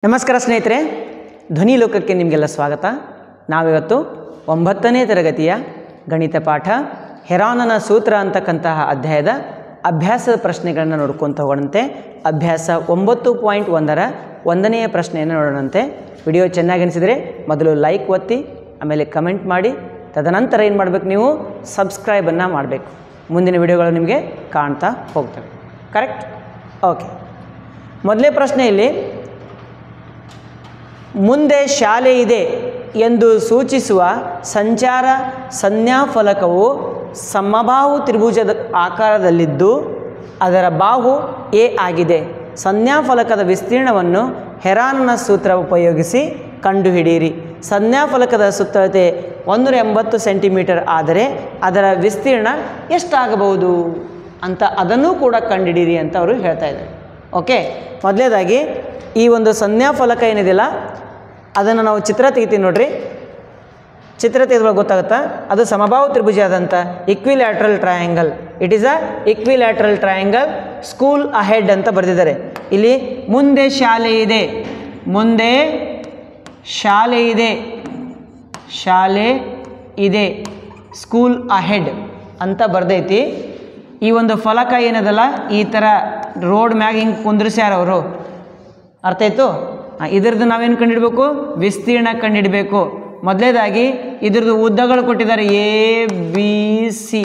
ನಮಸ್ಕಾರ ಸ್ನೇಹಿತರೆ, ಧ್ವನಿ ಲೋಕಕ್ಕೆ ನಿಮಗೆಲ್ಲ ಸ್ವಾಗತ. ನಾವಿವತ್ತು 9ನೇ ತರಗತಿಯ ಗಣಿತ ಪಾಠ ಹೆರಾನನ ಸೂತ್ರ ಅಂತಕ್ಕಂತಹ ಅಧ್ಯಾಯದ ಅಭ್ಯಾಸದ ಪ್ರಶ್ನೆಗಳನ್ನು ನೋಡ್ಕೊತ ಹೋಗೋಣಂತೆ. ಅಭ್ಯಾಸ 9.1ರ 1ನೆಯ ಪ್ರಶ್ನೆಯನ್ನು ನೋಡೋಣಂತೆ. ವಿಡಿಯೋ ಚೆನ್ನಾಗಿ ಅನಿಸಿದರೆ ಮೊದಲು ಲೈಕ್ ಒತ್ತಿ, ಆಮೇಲೆ ಕಮೆಂಟ್ ಮಾಡಿ, ತದನಂತರ ಏನು ಮಾಡಬೇಕು, ನೀವು ಸಬ್ಸ್ಕ್ರೈಬನ್ನು ಮಾಡಬೇಕು. ಮುಂದಿನ ವಿಡಿಯೋಗಳು ನಿಮಗೆ ಕಾಣ್ತಾ ಹೋಗ್ತವೆ. ಕರೆಕ್ಟ್? ಓಕೆ. ಮೊದಲನೇ ಪ್ರಶ್ನೆಯಲ್ಲಿ ಮುಂದೆ ಶಾಲೆ ಇದೆ ಎಂದು ಸೂಚಿಸುವ ಸಂಚಾರ ಸಂಜ್ಞಾಫಲಕವು ಸಮಬಾಹು ತ್ರಿಭುಜದ ಆಕಾರದಲ್ಲಿದ್ದು ಅದರ ಬಾಹು ಎ ಆಗಿದೆ. ಸಂಜ್ಞಾಫಲಕದ ವಿಸ್ತೀರ್ಣವನ್ನು ಹೆರಾನನ ಸೂತ್ರ ಉಪಯೋಗಿಸಿ ಕಂಡುಹಿಡಿಯಿರಿ. ಸಂಜ್ಞಾಫಲಕದ ಸುತ್ತಳತೆ 180 ಸೆಂಟಿಮೀಟರ್ ಆದರೆ ಅದರ ವಿಸ್ತೀರ್ಣ ಎಷ್ಟಾಗಬಹುದು ಅಂತ ಅದನ್ನು ಕೂಡ ಕಂಡುಹಿಡಿಯಿರಿ ಅಂತ ಅವರು ಹೇಳ್ತಾ ಇದ್ದಾರೆ. ಓಕೆ, ಮೊದಲನೇದಾಗಿ ಈ ಒಂದು ಸಂಜ್ಞಾಫಲಕ ಏನಿದೆಯಲ್ಲ ಅದನ್ನು ನಾವು ಚಿತ್ರ ತೆಗಿತೀವಿ ನೋಡ್ರಿ. ಚಿತ್ರ ತೆಗೆದುವಾಗ ಗೊತ್ತಾಗುತ್ತಾ, ಅದು ಸಮಬಾಹು ತ್ರಿಭುಜ ಆದಂಥ equilateral triangle. It is a equilateral triangle. School ahead ಅಂತ ಬರೆದಿದ್ದಾರೆ. ಇಲ್ಲಿ ಮುಂದೆ ಶಾಲೆ ಇದೆ, ಮುಂದೆ ಶಾಲೆ ಇದೆ, ಶಾಲೆ ಇದೆ, ಸ್ಕೂಲ್ ಅಹೆಡ್ ಅಂತ ಬರ್ದೈತಿ. ಈ ಒಂದು ಫಲಕ ಏನದಲ್ಲ, ಈ ಥರ ರೋಡ್ ಮ್ಯಾಗ ಹಿಂಗೆ ಕುಂದ್ರಿಸ್ಯಾರ ಅವರು. ಅರ್ಥ ಆಯಿತು? ಇದ್ರದ್ದು ನಾವೇನು ಕಂಡುಹಿಡಬೇಕು? ವಿಸ್ತೀರ್ಣ ಕಂಡುಹಿಡಬೇಕು. ಮೊದಲೇದಾಗಿ ಇದ್ರದ್ದು ಉದ್ದಗಳು ಕೊಟ್ಟಿದ್ದಾರೆ. A B C.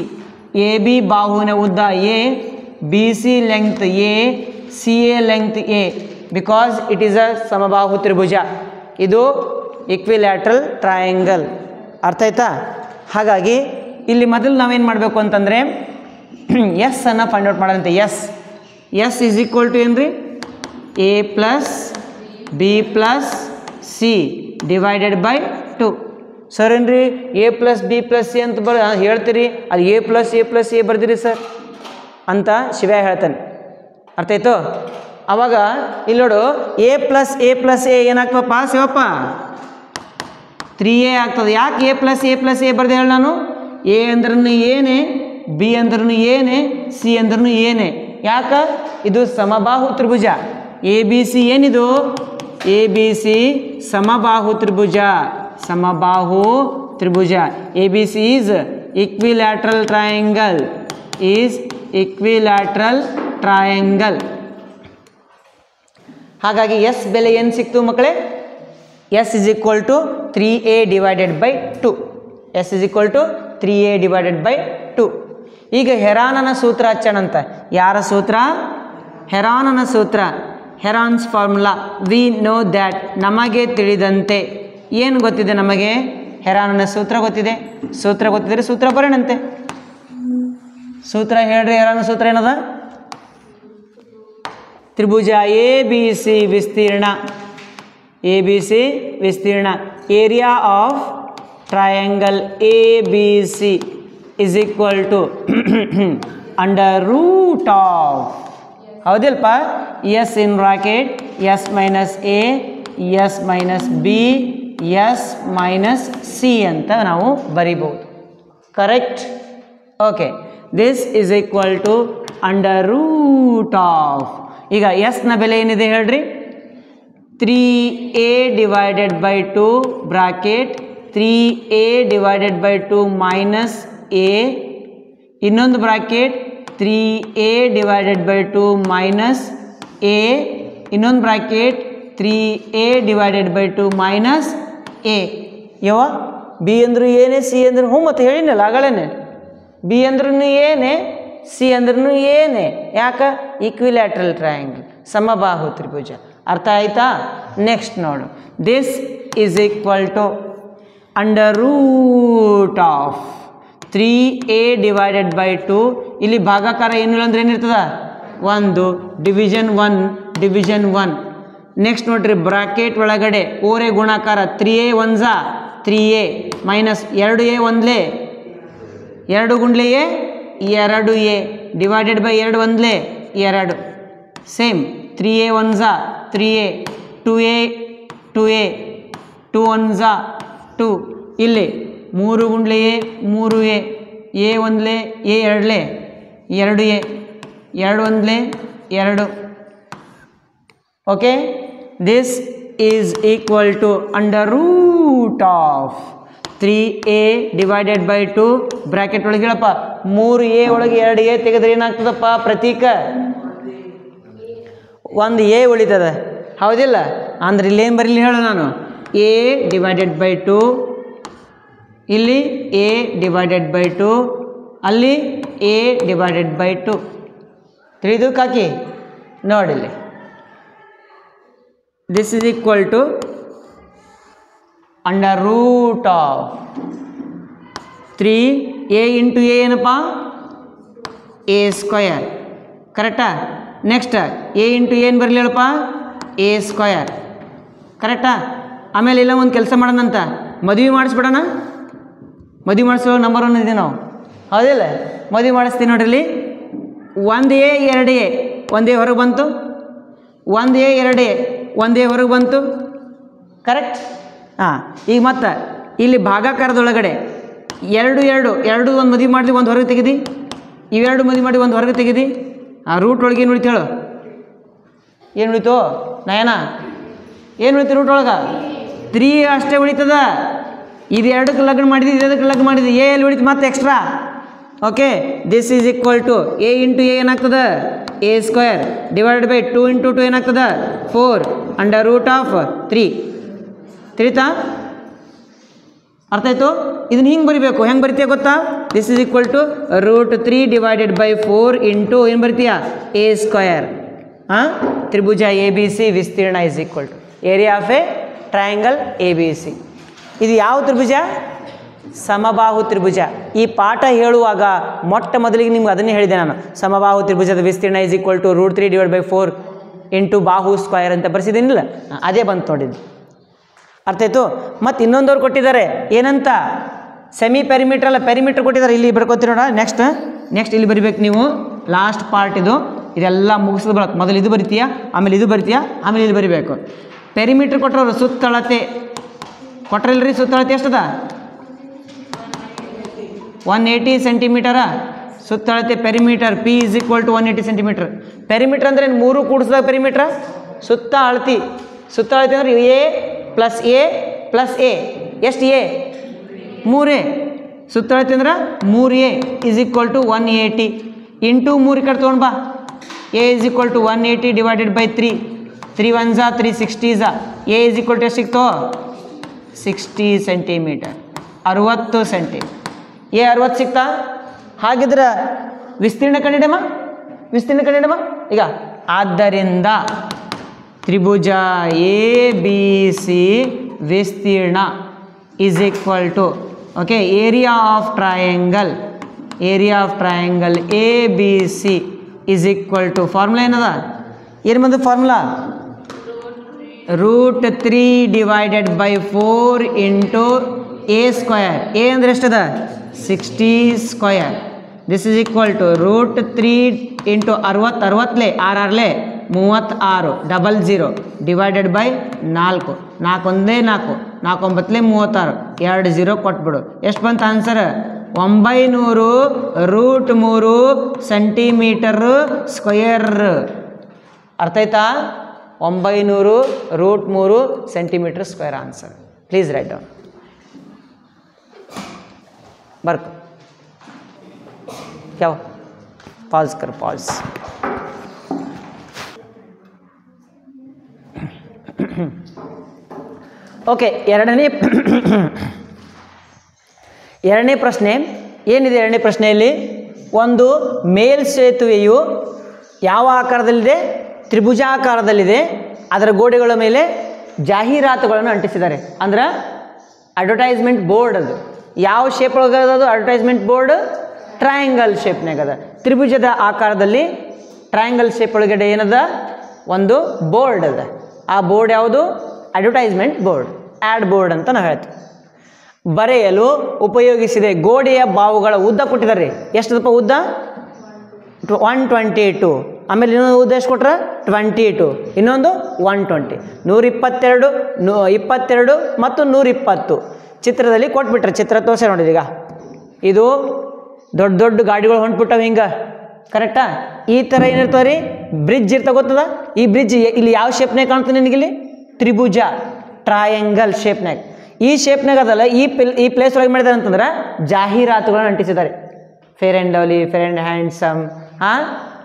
A B ಬಾಹುವಿನ ಉದ್ದ A, B C length A, C A length A. Because it is a ಸಮಬಾಹು ತ್ರಿಭುಜ. ಇದು ಇಕ್ವಿಲ್ಯಾಟ್ರಲ್ ಟ್ರಯಾಂಗಲ್. ಅರ್ಥ ಆಯ್ತಾ? ಹಾಗಾಗಿ ಇಲ್ಲಿ ಮೊದಲು ನಾವೇನು ಮಾಡಬೇಕು ಅಂತಂದರೆ ಎಸ್ ಅನ್ನು ಫೈಂಡ್ ಔಟ್ ಮಾಡೋದಂತೆ. ಎಸ್ ಈಸ್ ಈಕ್ವಲ್ ಟು ಏನು ರೀ? A plus B plus C divided by 2. Sir ಏನು ರೀ A plus B plus C ಅಂತ ಹೇಳ್ತೀರಿ, ಅದು ಎ ಪ್ಲಸ್ ಎ ಬರ್ದಿರಿ ಸರ್ ಅಂತ ಶಿವ ಹೇಳ್ತಾನೆ. ಅರ್ಥ ಆಯ್ತು? ಅವಾಗ ಇಲ್ಲಿ ನೋಡು, ಎ ಪ್ಲಸ್ ಎ ಏನಾಗ್ತವಪ್ಪ ಶಿವಪ್ಪ? 3a ಆಗ್ತದೆ. ಯಾಕೆ ಎ ಪ್ಲಸ್ ಎ ಬರ್ದೆ ಹೇಳಿ ನಾನು? ಎ ಅಂದ್ರೂ ಏನೇ, ಬಿ ಅಂದ್ರೂ ಏನೇ, ಸಿ ಅಂದ್ರೂ ಏನೇ. ಯಾಕೆ? ಇದು ಸಮಬಾಹು ತ್ರಿಭುಜ. ಎ ಬಿ ಸಿ ಏನಿದು? ಎ ಬಿ ಸಿ ಸಮಬಾಹು ತ್ರಿಭುಜ. ಸಮಬಾಹು ತ್ರಿಭುಜ. A B C is equilateral triangle. Is equilateral triangle. ಹಾಗಾಗಿ ಎಸ್ ಬೆಲೆ ಏನು ಸಿಕ್ತು ಮಕ್ಕಳೇ? S is equal to 3a divided by 2. S is equal to 3a divided by 2. ಈಗ ಹೆರಾನನ ಸೂತ್ರ ಹಚ್ಚೋಣಂತ. ಯಾರ ಸೂತ್ರ? ಹೆರಾನನ ಸೂತ್ರ. Heron's formula. We know that. ನಮಗೆ ತಿಳಿದಂತೆ. ಏನು ಗೊತ್ತಿದೆ ನಮಗೆ? ಹೆರಾನನ ಸೂತ್ರ ಗೊತ್ತಿದೆ. ಸೂತ್ರ ಗೊತ್ತಿದ್ರೆ ಸೂತ್ರ ಬರೋಣಂತೆ. ಸೂತ್ರ ಹೇಳ್ರಿ. ಹೆರಾನನ ಸೂತ್ರ ಏನದ? ತ್ರಿಭುಜ ಎ ಬಿ ಸಿ ವಿಸ್ತೀರ್ಣ. ಎ ಬಿ ಸಿ ವಿಸ್ತೀರ್ಣ. Area of triangle A B C is equal to under root of, ಹೌದಿಲ್ಪ, S in bracket S minus A, S minus B, S minus C ಅಂತ ನಾವು ಬರಿಬೋದು. Correct? Okay. This is equal to under root of. ಈಗ ಎಸ್ನ ಬೆಲೆ ಏನಿದೆ ಹೇಳ್ರಿ? 3a divided by 2 bracket 3a divided by 2 minus A, ಇನ್ನೊಂದು bracket 3a divided by 2 minus A, ಇನ್ನೊಂದು bracket 3a divided by 2 minus A. ಯಾವ ಬಿ ಅಂದ್ರೂ ಏನೇ, ಸಿ ಅಂದ್ರೆ ಹ್ಞೂ ಮತ್ತೆ ಹೇಳಿನಲ್ಲ ಆಗಳೇನೆ. ಬಿ ಅಂದ್ರೂ ಏನೇ, ಸಿ ಅಂದ್ರೂ ಏನೇ. ಯಾಕೆ? ಈಕ್ವಿಲ್ಯಾಟ್ರಲ್ ಟ್ರಯಾಂಗಲ್, ಸಮಬಾಹು ತ್ರಿಭುಜ. ಅರ್ಥ ಆಯ್ತಾ? ನೆಕ್ಸ್ಟ್ ನೋಡು. This is equal to under root of 3a divided by 2. ಇಲ್ಲಿ ಭಾಗಾಕಾರ ಏನಿಲ್ಲ ಅಂದ್ರೆ ಏನಿರ್ತದ? 1. Division 1, division 1. ನೆಕ್ಸ್ಟ್ ನೋಡ್ರಿ, ಬ್ರಾಕೆಟ್ ಒಳಗಡೆ ಓರೆ ಗುಣಾಕಾರ 3a 1 3a ಮೈನಸ್ 2a 1 2 ಗುಂಡ್ಲೆ A 2a divided by 2 1 2. Same 3a 1 3a, 2a 2a 2 1 2. ಇಲ್ಲಿ 3 ಗುಂಡ್ಲೆ A 3a, A 1 A 2 2a 2 1 2. Okay. This is equal to under root of 3a divided by 2 bracket ಒಳಗೆ ಹೇಳಪ್ಪ 3a ಒಳಗೆ 2a ತೆಗೆದ್ರೆ ಏನಾಗ್ತದಪ್ಪ ಪ್ರತೀಕ 1a ಉಳಿತದ ಹೌದಿಲ್ಲ ಅಂದ್ರೆ ಇಲ್ಲೇನು ಬರಲಿ ಹೇಳು ನಾನು a ಡಿವೈಡೆಡ್ ಬೈ 2 ಇಲ್ಲಿ a ಡಿವೈಡೆಡ್ ಬೈ 2 ಅಲ್ಲಿ a ಡಿವೈಡೆಡ್ ಬೈ 2 ತಿಳಿದಕ್ಕಾಕಿ ನೋಡಿಲ್ಲಿ this is equal to under root of 3a into a ಏನಪ್ಪ a ಸ್ಕ್ವಯರ್ ಕರೆಕ್ಟಾ ನೆಕ್ಸ್ಟ್ a ಇಂಟು ಏನು ಬರಲಿ ಹೇಳಪ್ಪ a ಸ್ಕ್ವಯರ್ ಕರೆಕ್ಟಾ ಆಮೇಲೆ ಇಲ್ಲ ಒಂದು ಕೆಲಸ ಮಾಡೋಣಂತ ಮದುವೆ ಮಾಡಿಸ್ಬಿಡೋಣ ಮದುವೆ ಮಾಡಿಸೋ ನಂಬರ್ 1 ಇದೆ ನಾವು ಹೌದಿಲ್ಲ ಮದುವೆ ಮಾಡಿಸ್ತೀನಿ ನೋಡ್ರಿ 1a 2a ಒಂದೇ ಹೊರಗೆ ಬಂತು 1a 2a ಒಂದೇ ಹೊರಗೆ ಬಂತು ಕರೆಕ್ಟ್ ಹಾಂ ಈಗ ಮತ್ತೆ ಇಲ್ಲಿ ಭಾಗಾಕಾರದೊಳಗಡೆ ಎರಡು ಒಂದು ಮದುವೆ ಮಾಡಲಿ ಒಂದು ಹೊರಗೆ ತೆಗೆದು ಇವೆರಡು ಮದುವೆ ಮಾಡಿ ಒಂದು ಹೊರಗೆ ತೆಗೆದು ಆ ರೂಟ್ ಒಳಗೆ ಏನು ಉಳಿತು ಹೇಳು ಏನು ಉಳಿತು ನಯನ ಏನು ಉಳಿತು ರೂಟ್ ಒಳಗೆ 3 ಅಷ್ಟೇ ಉಳಿತದ ಇದು ಎರಡಕ್ಕೆ ಲಗ್ನ ಮಾಡಿದ್ದು ಇದಕ್ಕೆ ಲಗ್ನ ಮಾಡಿದ್ದು ಎ ಎಲ್ಲಿ ಉಳಿತು ಮತ್ತೆ extra okay this is equal to a into a ಏನಾಗ್ತದೆ a square divided by 2 into 2 ಏನಾಗ್ತದೆ 4 ಅಂಡರ್ ರೂಟ್ ಆಫ್ 3 ತಿಳಿತಾ ಅರ್ಥ ಆಯಿತು ಇದನ್ನ ಹಿಂಗೆ ಬರಿಬೇಕು ಹೆಂಗೆ ಬರಿತೀಯ ಗೊತ್ತಾ this is equal to root 3 divided by 4 into ಏನು ಬರಿತೀಯ a ಸ್ಕ್ವಯರ್ ಹಾಂ ತ್ರಿಭುಜ ಎ ಬಿ ಸಿ ವಿಸ್ತೀರ್ಣ is equal to area of a triangle A B C ಇದು ಯಾವ ತ್ರಿಭುಜ ಸಮಬಾಹು ತ್ರಿಭುಜ ಈ ಪಾಠ ಹೇಳುವಾಗ ಮೊಟ್ಟ ಮೊದಲಿಗೆ ನಿಮ್ಗೆ ಅದನ್ನೇ ಹೇಳಿದೆ ನಾನು ಸಮಬಾಹು ತ್ರಿಭುಜದ ವಿಸ್ತೀರ್ಣ is equal to root 3 divide by 4 into ಬಾಹು ಸ್ಕ್ವಯರ್ ಅಂತ ಬರ್ಸಿದ್ದೀನಿಲ್ಲ ಅದೇ ಬಂತು ನೋಡಿದ್ದು ಅರ್ಥ ಆಯಿತು ಮತ್ತು ಇನ್ನೊಂದವ್ರು ಕೊಟ್ಟಿದ್ದಾರೆ ಏನಂತ ಸೆಮಿ ಪೆರಿಮೀಟ್ರ್ ಅಲ್ಲ ಪೆರಿಮೀಟ್ರ್ ಕೊಟ್ಟಿದ್ದಾರೆ ಇಲ್ಲಿ ಬರ್ಕೋತೀರಿ ನೋಡ ನೆಕ್ಸ್ಟ್ ಇಲ್ಲಿ ಬರಿಬೇಕು ನೀವು ಲಾಸ್ಟ್ ಪಾರ್ಟ್ ಇದೆಲ್ಲ ಮುಗಿಸಿದ ಬಳಕ ಮೊದಲು ಇದು ಬರಿತೀಯಾ ಆಮೇಲೆ ಇದು ಬರಿತೀಯಾ ಆಮೇಲೆ ಇಲ್ಲಿ ಬರಿಬೇಕು ಪೆರಿಮೀಟ್ರ್ ಕೊಟ್ಟರವ್ರು ಸುತ್ತಳತೆ ಕೊಟ್ರಲ್ರಿ ಸುತ್ತಳತೆ ಎಷ್ಟದ 180 ಸೆಂಟಿಮೀಟರ ಸುತ್ತಳತೆ perimeter P is equal to 180 centimetre perimeter ಅಂದರೆ 3 ಕೂಡಿಸಿದಾಗ ಪೆರಿಮೀಟ್ರ ಸುತ್ತ ಅಳತೆ ಅಂದ್ರೆ ಎ ಪ್ಲಸ್ ಎ ಎಷ್ಟು ಎ 3a ಸುತ್ತಳತೆ ಅಂದ್ರೆ 3a is equal to 180 into 3 ಕಡೆ ತೊಗೊಂಡು ಬಾ A is equal to 180 divided by 3 1 360 A is equal to ಎಷ್ಟು ಸಿಕ್ತೋ 60 ಸೆಂಟಿಮೀಟರ್ 60 ಸೆಂಟಿ ಎ 60 ಸಿಕ್ತಾ ಹಾಗಿದ್ರೆ ವಿಸ್ತೀರ್ಣ ಕಂಡಿಡಮ್ಮ ಈಗ ಆದ್ದರಿಂದ ತ್ರಿಭುಜ ಎ ಬಿ ಸಿ ವಿಸ್ತೀರ್ಣ is equal to okay area of triangle A B C is equal to formula ಏನದ ಏನು ಬಂದು formula root 3 divided by 4 into A square A ಅಂದರೆ ಎಷ್ಟದ 60 square this is equal to root 3 into 60 6 36 00 divided by 4 4 ಒಂದೇ 4 4 9 36 2 0 ಕೊಟ್ಬಿಡು ಎಷ್ಟು ಬಂತು answer 900 root 3 centimetre square ಅರ್ಥ ಆಯ್ತಾ 900 root 3 centimetre square answer please write down ಬರ್ಕೊ क्या पॉज कर पॉज ಓಕೆ ಎರಡನೇ ಪ್ರಶ್ನೆ ಏನಿದೆ ಎರಡನೇ ಪ್ರಶ್ನೆಯಲ್ಲಿ ಒಂದು ಮೇಲ್ಸೇತುವೆಯು ಯಾವ ಆಕಾರದಲ್ಲಿದೆ ತ್ರಿಭುಜಾಕಾರದಲ್ಲಿದೆ ಅದರ ಗೋಡೆಗಳ ಮೇಲೆ ಜಾಹೀರಾತುಗಳನ್ನು ಅಂಟಿಸಿದ್ದಾರೆ ಅಂದ್ರೆ ಅಡ್ವರ್ಟೈಸ್ಮೆಂಟ್ ಬೋರ್ಡ್ ಅದು ಯಾವ ಶೇಪ್ ಒಳಗದ ಅದು ಅಡ್ವರ್ಟೈಸ್ಮೆಂಟ್ ಬೋರ್ಡ್ ಟ್ರಯಾಂಗಲ್ ಶೇಪ್ನಾಗ ಅದ ತ್ರಿಭುಜದ ಆಕಾರದಲ್ಲಿ ಟ್ರಯಾಂಗಲ್ ಶೇಪ್ ಒಳಗಡೆ ಏನದ ಒಂದು ಬೋರ್ಡ್ ಅದ ಆ ಬೋರ್ಡ್ ಯಾವುದು ಅಡ್ವರ್ಟೈಸ್ಮೆಂಟ್ ಬೋರ್ಡ್ ಆ್ಯಡ್ ಬೋರ್ಡ್ ಅಂತ ನಾವು ಹೇಳ್ತೀವಿ ಬರೆಯಲು ಉಪಯೋಗಿಸಿದೆ ಗೋಡೆಯ ಬಾವುಗಳ ಉದ್ದ ಕೊಟ್ಟಿದ್ದಾರೆ ಎಷ್ಟದಪ್ಪ ಉದ್ದ 122 ಆಮೇಲೆ ಇನ್ನೊಂದು ಉದ್ದ ಎಷ್ಟು ಕೊಟ್ರೆ 22 ಇನ್ನೊಂದು 120 122 22 ಮತ್ತು 120 ಚಿತ್ರದಲ್ಲಿ ಕೊಟ್ಬಿಟ್ರೆ ಚಿತ್ರ ತೋರಿಸಿ ನೋಡಿರಿ ಈಗ ಇದು ದೊಡ್ಡ ದೊಡ್ಡ ಗಾಡಿಗಳು ಹೊಂಟ್ಬಿಟ್ಟವೆ ಹಿಂಗೆ ಕರೆಕ್ಟಾ ಈ ಥರ ಏನಿರ್ತದೆ ರೀ ಬ್ರಿಡ್ಜ್ ಇರ್ತಾ ಗೊತ್ತದ ಈ ಬ್ರಿಡ್ಜ್ ಇಲ್ಲಿ ಯಾವ ಶೇಪ್ನಾಗ ಕಾಣ್ತದೆ ನಿನಗಿಲ್ಲಿ ತ್ರಿಭುಜ ಟ್ರಯಾಂಗಲ್ ಶೇಪ್ನಾಗ ಈ ಶೇಪ್ನಾಗ ಅದಲ್ಲ ಈ ಪ್ಲೇಸ್ ಒಳಗೆ ಮಾಡಿದಾರೆ ಅಂತಂದ್ರೆ ಜಾಹೀರಾತುಗಳನ್ನ ಅಂಟಿಸಿದ್ದಾರೆ. Fair and Lovely, Fair and Handsome,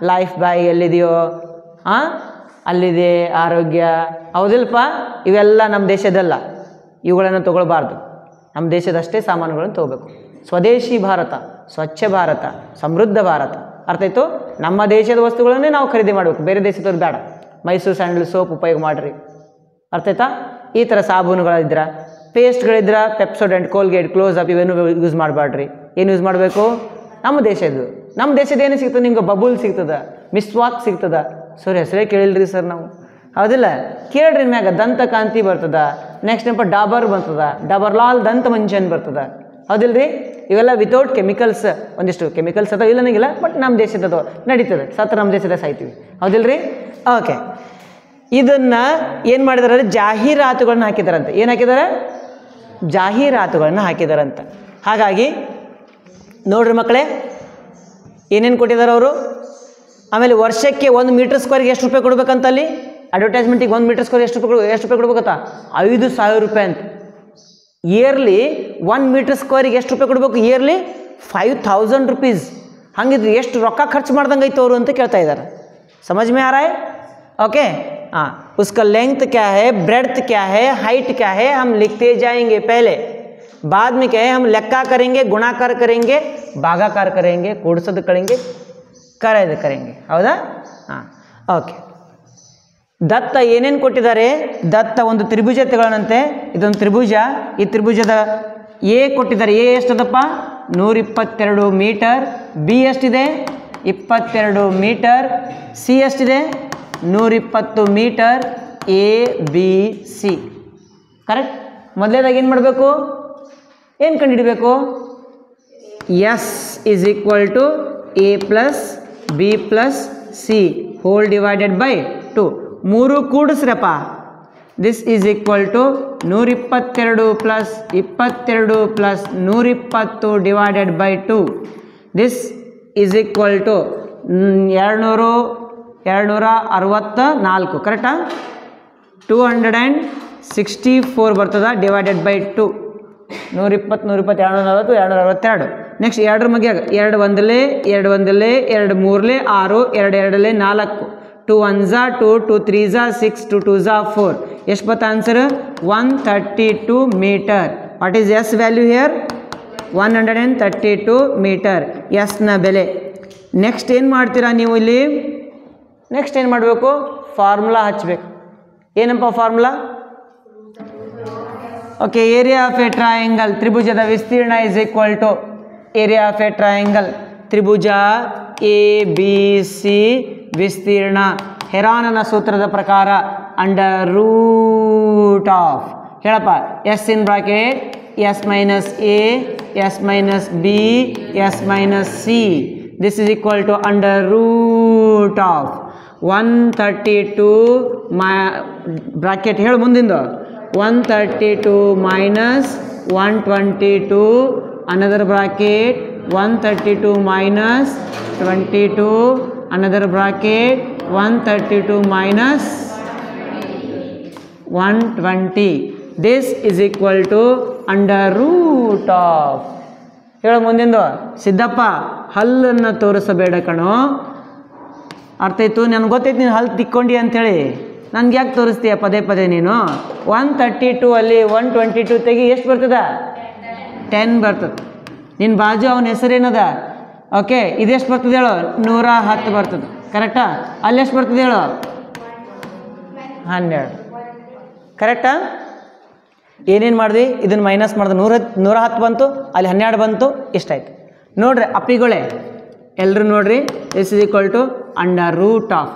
Lifebuoy ಎಲ್ಲಿದೆಯೋ ಅಲ್ಲಿದೆ, ಆರೋಗ್ಯ, ಹೌದಿಲ್ಪ? ಇವೆಲ್ಲ ನಮ್ಮ ದೇಶದಲ್ಲ, ಇವುಗಳನ್ನು ತೊಗೊಳ್ಬಾರ್ದು. ನಮ್ಮ ದೇಶದಷ್ಟೇ ಸಾಮಾನುಗಳನ್ನು ತೊಗೋಬೇಕು. ಸ್ವದೇಶಿ ಭಾರತ, ಸ್ವಚ್ಛ ಭಾರತ, ಸಮೃದ್ಧ ಭಾರತ. ಅರ್ಥ ಆಯಿತು? ನಮ್ಮ ದೇಶದ ವಸ್ತುಗಳನ್ನೇ ನಾವು ಖರೀದಿ ಮಾಡಬೇಕು, ಬೇರೆ ದೇಶದವ್ರು ಬೇಡ. ಮೈಸೂರು ಸ್ಯಾಂಡಲ್ ಸೋಪ್ ಉಪಯೋಗ ಮಾಡಿರಿ. ಅರ್ಥ ಆಯ್ತಾ? ಈ ಥರ ಸಾಬೂನುಗಳಿದ್ರ, ಪೇಸ್ಟ್ಗಳಿದ್ರ, ಪೆಪ್ಸೋಡೆಂಟ್, ಕೋಲ್ಗೇಟ್, ಕ್ಲೋಸ್ ಅಪ್ ಇವೇನು ಯೂಸ್ ಮಾಡಬೇಡ್ರಿ. ಏನು ಯೂಸ್ ಮಾಡಬೇಕು? ನಮ್ಮ ದೇಶದ್ದು. ನಮ್ಮ ದೇಶದ ಏನು ಸಿಗ್ತದೆ ನಿಮ್ಗೆ? ಬಬುಲ್ ಸಿಗ್ತದೆ, ಮಿಸ್ವಾಕ್ ಸಿಗ್ತದೆ. ಸರ್ ಹೆಸರೇ ಕೇಳಿಲ್ರಿ ಸರ್ ನಾವು, ಹೌದಿಲ್ಲ? ಕೇಳ್ರಿ ಮ್ಯಾಗ ದಂತಕಾಂತಿ ಬರ್ತದ, ನೆಕ್ಸ್ಟ್ ಏನಪ್ಪ ಡಾಬರ್ ಬರ್ತದ, ಡಾಬರ್ ಲಾಲ್ ದಂತ ಮಂಚನ್ ಬರ್ತದ, ಹೌದಿಲ್ರಿ? ಇವೆಲ್ಲ ವಿತೌಟ್ ಕೆಮಿಕಲ್ಸ್. ಒಂದಿಷ್ಟು ಕೆಮಿಕಲ್ಸ್ ಅದಾವ, ಇಲ್ಲ ನಂಗಿಲ್ಲ, ಬಟ್ ನಮ್ಮ ದೇಶದ ನಡೀತದೆ. ಸತ್ರ ನಮ್ಮ ದೇಶದ ಸಾಯ್ತೀವಿ, ಹೌದಿಲ್ರಿ? ಓಕೆ, ಇದನ್ನು ಏನು ಮಾಡಿದಾರೆ? ಜಾಹೀರಾತುಗಳನ್ನ ಹಾಕಿದಾರಂತೆ. ಏನು ಹಾಕಿದ್ದಾರೆ? ಜಾಹೀರಾತುಗಳನ್ನ ಹಾಕಿದಾರಂತ. ಹಾಗಾಗಿ ನೋಡ್ರಿ ಮಕ್ಕಳೇ, ಏನೇನು ಕೊಟ್ಟಿದ್ದಾರೆ ಅವರು. ಆಮೇಲೆ ವರ್ಷಕ್ಕೆ 1 ಮೀಟರ್ ಸ್ಕ್ವೇರ್ಗೆ ಎಷ್ಟು ರೂಪಾಯಿ ಕೊಡ್ಬೇಕಂತ ಅಲ್ಲಿ ಅಡ್ವರ್ಟೈಸ್ಮೆಂಟಿಗೆ? 1 ಮೀಟರ್ ಸ್ಕ್ವೇರ್ ಎಷ್ಟು ರೂಪಾಯಿ ಕೊಡ್ಬೇಕಂತ? 5,000 ರೂಪಾಯಿ ಅಂತ. ಇಯರ್ಲಿ 1 ಮೀಟರ್ ಸ್ಕ್ವೇರಿಗೆ ಎಷ್ಟು ರೂಪಾಯಿ ಕೊಡಬೇಕು? Yearly 5,000 rupees. ಹಂಗಿದ್ರೆ ಎಷ್ಟು ರೊಕ್ಕ ಖರ್ಚು ಮಾಡ್ದಂಗೆ ಐತೆ ಅವರು ಅಂತ ಕೇಳ್ತಾ ಇದ್ದಾರೆ. समझ में आ रहा है? ओके, हाँ. उसका लेंथ क्या है, ब्रेड्थ क्या है, हाइट क्या है, हम लिखते जाएंगे पहले. बाद में क्या है, हम लेक्का करेंगे, गुणाकार करेंगे, भागाकार करेंगे, ಕೂಡಿಸೋದು ಕರೆಂगे, ಕರೆದು ಕರೆಂगे. ಹೌದಾ? ಹಾಂ, ಓಕೆ. ದತ್ತ ಏನೇನು ಕೊಟ್ಟಿದ್ದಾರೆ? ದತ್ತ ಒಂದು ತ್ರಿಭುಜ ತಗೊಳ್ಳೋಣಂತೆ. ಇದೊಂದು ತ್ರಿಭುಜ. ಈ ತ್ರಿಭುಜದ ಎ ಕೊಟ್ಟಿದ್ದಾರೆ. ಎ ಎಷ್ಟದಪ್ಪ? 122 ಮೀಟರ್. ಬಿ ಎಷ್ಟಿದೆ? 22 ಮೀಟರ್. ಸಿ ಎಷ್ಟಿದೆ? 120 metre. A B C. Correct? ಮೊದಲೇದಾಗ ಏನು ಮಾಡಬೇಕು? ಏನು ಕಂಡುಹಿಡಬೇಕು? S is equal to A plus B plus C whole divided by 2. 3 ಕೂಡಿಸ್ರಪ್ಪ. This is equal to 122 plus 22 plus 120 divided by 2. This is equal to 264. ಕರೆಕ್ಟಾ? 264 ಬರ್ತದ divided by 2. 120, 240, 262. Next 2 ಮಗ್ಯಾಗ 2 ಒಂದಲೇ 2 ಒಂದಲೇ 2 ಮೂರಲೇ 6, 2 ಎರಡಲೇ 4, 2 1s 2, 2 3s 6, 2 2s 4. ಎಷ್ಟು ಬತ್ತ answer? 132 metre. What is S value here? 132 metre ಎಸ್ನ ಬೆಲೆ. Next ಏನು ಮಾಡ್ತೀರಾ ನೀವು ಇಲ್ಲಿ? ನೆಕ್ಸ್ಟ್ ಏನು ಮಾಡಬೇಕು? ಫಾರ್ಮುಲಾ ಹಚ್ಚಬೇಕು. ಏನಪ್ಪ formula? Okay, area of a triangle, ತ್ರಿಭುಜದ ವಿಸ್ತೀರ್ಣ is equal to area of a triangle, ತ್ರಿಭುಜ ಎ ಬಿ ಸಿ ವಿಸ್ತೀರ್ಣ ಹೆರಾನನ ಸೂತ್ರದ ಪ್ರಕಾರ ಅಂಡರ್ ರೂಟ್ ಆಫ್, ಹೇಳಪ್ಪ, S in bracket S minus A S minus B S minus C. This is equal to under root of 132 bracket ಹೇಳು ಮುಂದಿಂದು 132 minus 122 another bracket 132 minus 22 another bracket 132 minus 120. This is equal to under root of. ಹೇಳು ಮುಂದಿಂದು ಸಿದ್ದಪ್ಪ, ಹಲ್ಲನ್ನು ತೋರಿಸಬೇಡ ಕಣೋ. ಅರ್ಥ ಆಯ್ತು? ನನಗೆ ಗೊತ್ತೈತಿ ನೀನು ಹಲ್ಲು ತಿಕ್ಕೊಂಡಿ ಅಂಥೇಳಿ. ನನಗೆ ಯಾಕೆ ತೋರಿಸ್ತೀಯ ಪದೇ ಪದೇ ನೀನು? 132 ಅಲ್ಲಿ 122 ತೆಗಿ, ಎಷ್ಟು ಬರ್ತದ? 10 ಬರ್ತದೆ. ನಿನ್ನ ಬಾಜು ಅವನ ಹೆಸರೇನದ? ಓಕೆ, ಇದೆಷ್ಟು ಬರ್ತದೆ ಹೇಳು? 110 ಬರ್ತದೆ. ಕರೆಕ್ಟಾ? ಅಲ್ಲಿ ಎಷ್ಟು ಬರ್ತದೆ ಹೇಳು? 12. ಕರೆಕ್ಟಾ? ಏನೇನು ಮಾಡಿದ್ವಿ? ಇದನ್ನು ಮೈನಸ್ ಮಾಡಿದೆ, 110 ಬಂತು, ಅಲ್ಲಿ 12 ಬಂತು, ಎಷ್ಟಾಯ್ತು ನೋಡ್ರಿ ಅಪ್ಪಿಗಳೇ, ಎಲ್ಲರೂ ನೋಡ್ರಿ. This is equal to under root of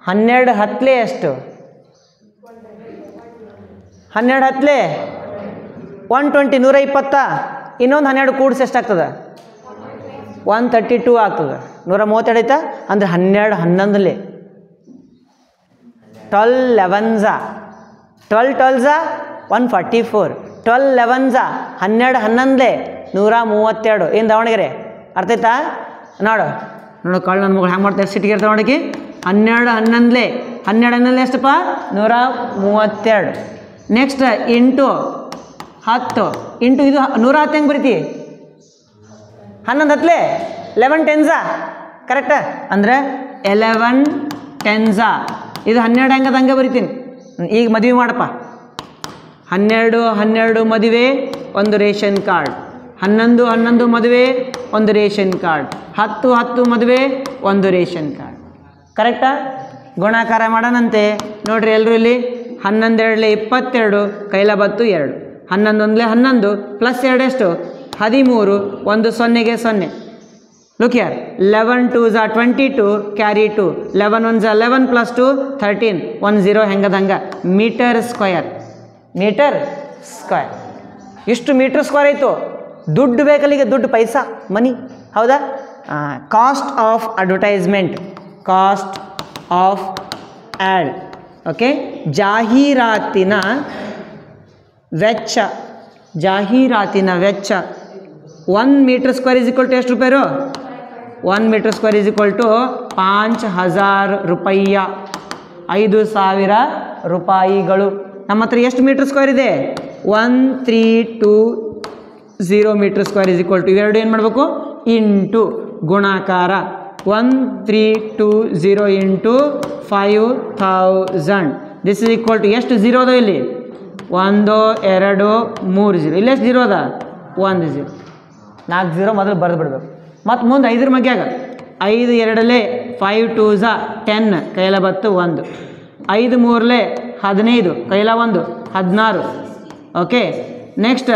12 ಹತ್ತಲೇ ಎಷ್ಟು? 12 ಹತ್ತಲೇ 120, 120. ಇನ್ನೊಂದು 12 ಕೂಡಿಸಿ ಎಷ್ಟಾಗ್ತದೆ? 132 ಆಗ್ತದೆ. 132 ಐತಾ ಅಂದರೆ 12 11ಲೇ 12 11s 12 12s 144, 12 11s 12 11ಲೇ 132. ಏನು ದಾವಣಗೆರೆ? ಅರ್ಥ ಆಯ್ತಾ? ನೋಡು ಕಳ್ಳ ನನ್ನ ಮಗಳು ಹ್ಯಾಂಗೆ ಮಾಡ್ತಾರೆ, ಸಿಟ್ಟಿಗೆ ಇರ್ತಾವೆ ನೋಡಕ್ಕೆ. 12 11ಲೇ 12 ಎಷ್ಟಪ್ಪ 132. ನೆಕ್ಸ್ಟ್ ಇಂಟು 10 ಇಂಟು ಇದು 110 ಹೆಂಗೆ ಬರೀತಿ 11 ಹತ್ತಲೆ 11 ಟೆನ್ಸಾ ಕರೆಕ್ಟಾ ಅಂದರೆ 11 ಟೆನ್ಸಾ ಇದು 12 ಹೆಂಗದ ಹಂಗೆ ಬರಿತೀನಿ. ಈಗ ಮದುವೆ ಮಾಡಪ್ಪ 12 ಮದುವೆ ಒಂದು ರೇಷನ್ ಕಾರ್ಡ್, 11 ಮದುವೆ ಒಂದು ರೇಷನ್ ಕಾರ್ಡ್, 10 ಮದುವೆ ಒಂದು ರೇಷನ್ ಕಾರ್ಡ್ ಕರೆಕ್ಟಾ. ಗುಣಾಕಾರ ಮಾಡೋಣಂತೆ ನೋಡ್ರಿ ಎಲ್ಲರೂ ಇಲ್ಲಿ 11 22 ಕೈಲ ಬತ್ತು 2 11 11 ಪ್ಲಸ್ 2 ಎಷ್ಟು 13 ಒಂದು 0ಗೆ 0. Look here 11 2s are 22 carry 2 11 1s are 11 plus 2 13 1 0 ಹೆಂಗದಂಗ ಮೀಟರ್ ಸ್ಕ್ವಯರ್ ಇಷ್ಟು ಮೀಟರ್ ಸ್ಕ್ವೇರ್ ಆಯಿತು. ದುಡ್ಡು ಬೇಕಲ್ಲಿಗೆ ದುಡ್ಡು ಪೈಸಾ ಮನಿ ಹೌದಾ. Cost of advertisement cost of ad okay. ಜಾಹೀರಾತಿನ ವೆಚ್ಚ 1 metre square is equal to ಎಷ್ಟು ರೂಪಾಯಿ 1 metre square is equal to 5000 ರೂಪಾಯಿಯ 5000 ರೂಪಾಯಿಗಳು. ನಮ್ಮ ಹತ್ರ ಎಷ್ಟು ಮೀಟರ್ ಸ್ಕ್ವೇರ್ ಇದೆ 1320 metre square is equal to ಇವೆರಡು ಏನು ಮಾಡಬೇಕು ಇಂಟು ಗುಣಾಕಾರ 1320 into 5000 this is equal to ಎಷ್ಟು ಝೀರೋ ಅದ ಇಲ್ಲಿ 1 2 3 0 ಇಲ್ಲಿ ಎಷ್ಟು ಝೀರೋ ಅದ 1 0 4 0 ಮೊದಲು ಬರೆದು ಬಿಡಬೇಕು. ಮತ್ತು ಮುಂದೆ 5ರ ಮಗ್ಯಾಗ 5 2 5 2s 10 ಕೈಲ ಬತ್ತು 1 5 3 15 ಕೈಲ 1 16 ಓಕೆ. ನೆಕ್ಸ್ಟ್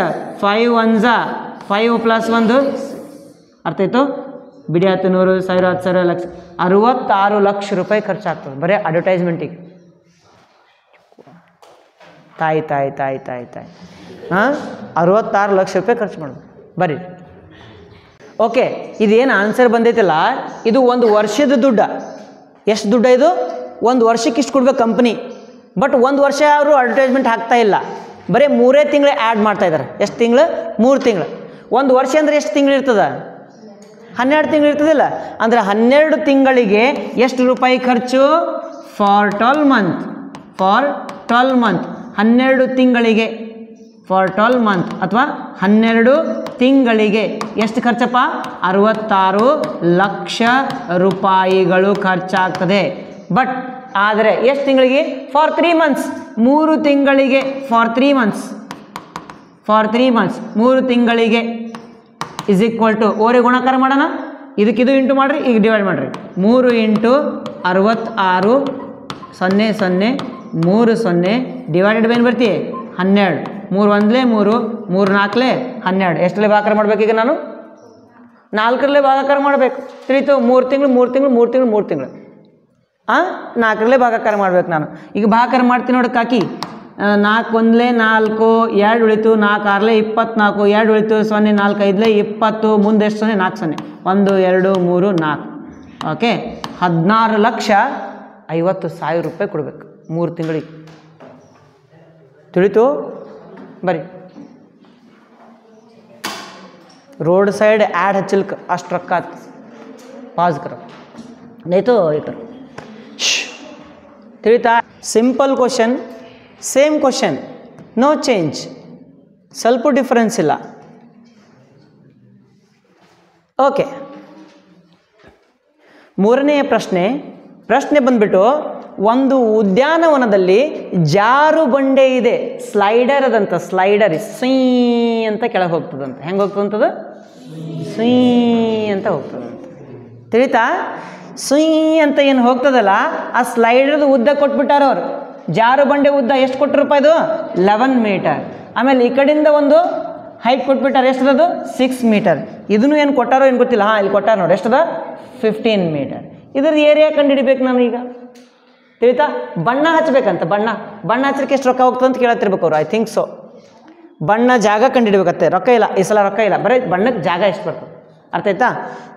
5 1s 5 ಪ್ಲಸ್ 1 ಅರ್ಥ ಆಯಿತು. ಬಿಡಿ 10 100 1000 10,000 ಲಕ್ಷ 66 ಲಕ್ಷ ರೂಪಾಯಿ ಖರ್ಚಾಗ್ತದೆ ಬರೀ ಅಡ್ವರ್ಟೈಸ್ಮೆಂಟಿಗೆ. ತಾಯಿ ಹಾಂ 66 ಲಕ್ಷ ರೂಪಾಯಿ ಖರ್ಚು ಮಾಡೋದು ಬರ್ರಿ. ಓಕೆ ಇದೇನು ಆನ್ಸರ್ ಬಂದೈತಲ್ಲ ಇದು ಒಂದು ವರ್ಷದ ದುಡ್ಡ. ಎಷ್ಟು ದುಡ್ಡ ಇದು 1 ವರ್ಷಕ್ಕೆ ಇಷ್ಟು ಕೊಡ್ಬೇಕು ಕಂಪ್ನಿ. ಬಟ್ 1 ವರ್ಷ ಅವರು ಅಡ್ವರ್ಟೈಸ್ಮೆಂಟ್ ಹಾಕ್ತಾ ಇಲ್ಲ, ಬರೀ 3 ತಿಂಗಳು ಆ್ಯಡ್ ಮಾಡ್ತಾ ಇದ್ದಾರೆ. ಎಷ್ಟು ತಿಂಗಳು 3 ತಿಂಗಳು. 1 ವರ್ಷ ಅಂದರೆ ಎಷ್ಟು ತಿಂಗಳು ಇರ್ತದೆ 12 ತಿಂಗಳು ಇರ್ತದಿಲ್ಲ ಅಂದರೆ 12 ತಿಂಗಳಿಗೆ ಎಷ್ಟು ರೂಪಾಯಿ ಖರ್ಚು ಫಾರ್ 12 ಮಂತ್ 12 ತಿಂಗಳಿಗೆ ಫಾರ್ 12 ಮಂತ್ ಅಥವಾ 12 ತಿಂಗಳಿಗೆ ಎಷ್ಟು ಖರ್ಚಪ್ಪ 66 ಲಕ್ಷ ರೂಪಾಯಿಗಳು ಖರ್ಚಾಗ್ತದೆ. ಬಟ್ ಆದರೆ ಎಷ್ಟು ತಿಂಗಳಿಗೆ ಫಾರ್ 3 ಮಂತ್ಸ್ 3 ತಿಂಗಳಿಗೆ ಫಾರ್ 3 ಮಂತ್ಸ್ 3 ತಿಂಗಳಿಗೆ ಇಸ್ ಈಕ್ವಲ್ ಟು ಓರೆ ಗುಣಾಕಾರ ಮಾಡೋಣ. ಇದಕ್ಕಿದು ಇಂಟು ಮಾಡಿರಿ, ಈಗ ಡಿವೈಡ್ ಮಾಡಿರಿ 3 ಇಂಟು 66 0 0 3 0 ಡಿವೈಡೆಡ್ ಬೈ ಏನು ಬರ್ತೀವಿ 12 3 1 3 3 4 12 ಎಷ್ಟರಲ್ಲಿ ಭಾಗಾಕಾರ ಮಾಡಬೇಕು ಈಗ ನಾನು 4ರಲ್ಲಿ ಭಾಗಾಕಾರ ಮಾಡಬೇಕು ತಿಳಿತು. 3 ತಿಂಗಳು 4ರಲ್ಲಿ ಭಾಗಾಕಾರ ಮಾಡಬೇಕು ನಾನು. ಈಗ ಭಾಗಾಕಾರ ಮಾಡ್ತೀನಿ ನೋಡಿ ಕಾಕಿ 4 1 4 2 ಉಳಿತು 4 6 24 2 ಉಳಿತು 0 4 5 20 ಮುಂದೆ ಎಷ್ಟು 0 4 0 1 2 3 4 ಓಕೆ 16,50,000 ರೂಪಾಯಿ ಕೊಡಬೇಕು 3 ತಿಂಗಳಿಗೆ ತಿಳಿತು. ಬರೀ ರೋಡ್ ಸೈಡ್ ಆ್ಯಡ್ ಹಚ್ಚಲ್ಕ ಅಷ್ಟು ರೊಕ್ಕ ಆಯ್ತು. ಪಾಸ್ ಕರ ನೈತು ಆಯ್ತು ತಿಳಿತಾ. Simple question same question no change, ಸ್ವಲ್ಪ ಡಿಫರೆನ್ಸ್ ಇಲ್ಲ. ಓಕೆ ಮೂರನೆಯ ಪ್ರಶ್ನೆ ಬಂದ್ಬಿಟ್ಟು ಒಂದು ಉದ್ಯಾನವನದಲ್ಲಿ ಜಾರು ಬಂಡೆ ಇದೆ, ಸ್ಲೈಡರ್ ಅದಂತ, ಸ್ಲೈಡರ್ ಸೀ ಅಂತ ಕೆಳಗೆ ಹೋಗ್ತದಂತ. ಹೆಂಗೆ ಹೋಗ್ತದಂತದ ಸೀ ಅಂತ ಹೋಗ್ತದಂತ ತಿಳಿತಾ. ಸೀ ಅಂತ ಏನು ಹೋಗ್ತದಲ್ಲ ಆ ಸ್ಲೈಡರ್ದು ಉದ್ದ ಕೊಟ್ಬಿಟ್ಟಾರ ಅವರು. ಜಾರು ಬಂಡೆ ಉದ್ದ ಎಷ್ಟು ಕೊಟ್ಟರಪ್ಪ ಇದು 11 ಮೀಟರ್. ಆಮೇಲೆ ಈ ಕಡೆಯಿಂದ ಒಂದು ಹೈಟ್ ಕೊಟ್ಬಿಟ್ಟಾರೆ ಎಷ್ಟದು 6 ಮೀಟರ್. ಇದನ್ನು ಏನು ಕೊಟ್ಟಾರೋ ಏನು ಗೊತ್ತಿಲ್ಲ. ಹಾಂ ಇಲ್ಲಿ ಕೊಟ್ಟಾರ ನೋಡಿ ಎಷ್ಟದ 15 ಮೀಟರ್. ಇದ್ರದ್ದು ಏರಿಯಾ ಕಂಡುಹಿಡಿಬೇಕು ನಾನು ಈಗ ತಿಳಿತಾ. ಬಣ್ಣ ಹಚ್ಬೇಕಂತ, ಬಣ್ಣ ಹಚ್ಚಲಿಕ್ಕೆ ಎಷ್ಟು ರೊಕ್ಕ ಹೋಗ್ತದೆ ಅಂತ ಕೇಳತ್ತಿರ್ಬೇಕು ಅವರು. I think so. ಬಣ್ಣ ಜಾಗ ಕಂಡುಹಿಡಿಬೇಕತ್ತೆ, ರೊಕ್ಕ ಇಲ್ಲ ಈ ಸಲ, ರೊಕ್ಕ ಇಲ್ಲ, ಬರೀ ಬಣ್ಣಕ್ಕೆ ಜಾಗ ಎಷ್ಟು ಬರ್ತದೆ ಅರ್ಥ ಆಯ್ತಾ.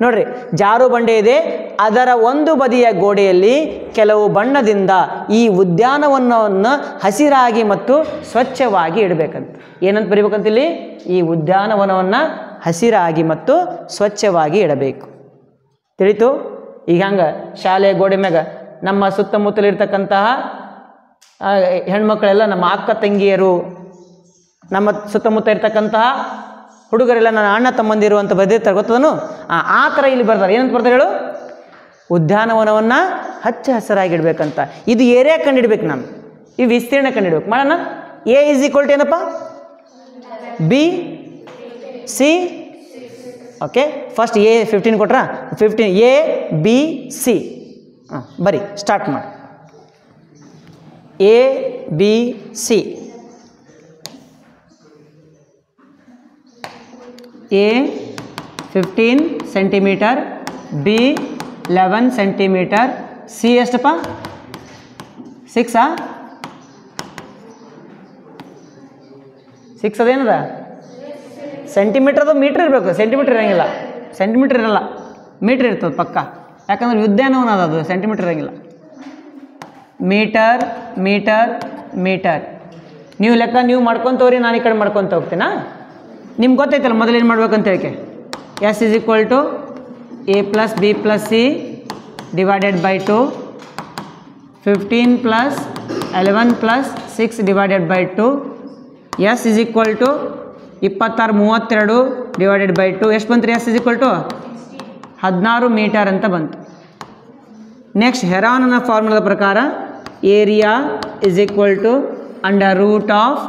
ನೋಡ್ರಿ ಜಾರು ಬಂಡೆ ಇದೆ, ಅದರ ಒಂದು ಬದಿಯ ಗೋಡೆಯಲ್ಲಿ ಕೆಲವು ಬಣ್ಣದಿಂದ ಈ ಉದ್ಯಾನವನವನ್ನು ಹಸಿರಾಗಿ ಮತ್ತು ಸ್ವಚ್ಛವಾಗಿ ಇಡಬೇಕಂತ. ಏನಂತ ಬರಿಬೇಕಂತ ಇಲ್ಲಿ ಈ ಉದ್ಯಾನವನವನ್ನು ಹಸಿರಾಗಿ ಮತ್ತು ಸ್ವಚ್ಛವಾಗಿ ಇಡಬೇಕು ತಿಳಿತು. ಈಗ ಹಂಗೆ ಶಾಲೆಯ ಗೋಡೆ ಮ್ಯಾಗ ನಮ್ಮ ಸುತ್ತಮುತ್ತಲಿರ್ತಕ್ಕಂತಹ ಹೆಣ್ಮಕ್ಳೆಲ್ಲ ನಮ್ಮ ಅಕ್ಕ ತಂಗಿಯರು, ನಮ್ಮ ಸುತ್ತಮುತ್ತ ಇರ್ತಕ್ಕಂತಹ ಹುಡುಗರೆಲ್ಲ ನನ್ನ ಅಣ್ಣ ತಮ್ಮಂದಿರು ಅಂತ ಬರೆದಿರ್ತಾರೆ, ಗೊತ್ತದನು? ಆ ಥರ ಇಲ್ಲಿ ಬರ್ತಾರೆ. ಏನಂತ ಬರ್ತಾರೆ ಹೇಳು? ಉದ್ಯಾನವನವನ್ನು ಹಚ್ಚ ಹಸಿರಾಗಿಡ್ಬೇಕಂತ. ಇದು ಏರಿಯಾ ಕಂಡಿಡ್ಬೇಕು, ನಾನು ಈ ವಿಸ್ತೀರ್ಣ ಕಂಡಿಡ್ಬೇಕು. ಮಾಡೋಣ. ಎ ಈಸ್ ಈಕ್ವಲ್ ಟು ಏನಪ್ಪ? B C. Okay, first A 15 ಕೊಟ್ರಾ? 15 ಎ ಬಿ ಸಿ. ಬರೀ ಸ್ಟಾರ್ಟ್ ಮಾಡಿ. A B C. A 15 centimetre, B 11 centimetre, C ಎಷ್ಟಪ್ಪ? 6 6 ಅದೇನದ? ಸೆಂಟಿಮೀಟರ್ ಅದು ಮೀಟ್ರ್ ಇರಬೇಕು, ಸೆಂಟಿಮೀಟ್ರ್ ಇರೋಂಗಿಲ್ಲ. ಸೆಂಟಿಮೀಟ್ರ್ ಇರಲ್ಲ, ಮೀಟ್ರ್ ಇರ್ತದೆ ಪಕ್ಕ. ಯಾಕಂದ್ರೆ ಉದ್ಯಾನವನ ಅದು, ಸೆಂಟಿಮೀಟ್ರ್ ಇರೋಂಗಿಲ್ಲ. Metre metre metre. ನೀವು ಲೆಕ್ಕ ನೀವು ಮಾಡ್ಕೊತವ್ರಿ, ನಾನು ಈ ಕಡೆ ಮಾಡ್ಕೊತ ಹೋಗ್ತೀನಾ? ನಿಮ್ಗೆ ಗೊತ್ತೈತಲ್ಲ ಮೊದಲು ಏನು ಮಾಡ್ಬೇಕಂತ ಹೇಳಿಕೆ. S is equal to A plus B plus C divided by 2, 15 plus 11 plus 6 divided by 2. S is equal to 26 32 divided by 2. ಎಷ್ಟು ಬಂತು ರೀ? S is equal to 16 metre ಅಂತ ಬಂತು. ನೆಕ್ಸ್ಟ್ ಹೆರಾನನ ಫಾರ್ಮುಲಾದ ಪ್ರಕಾರ area is equal to under root of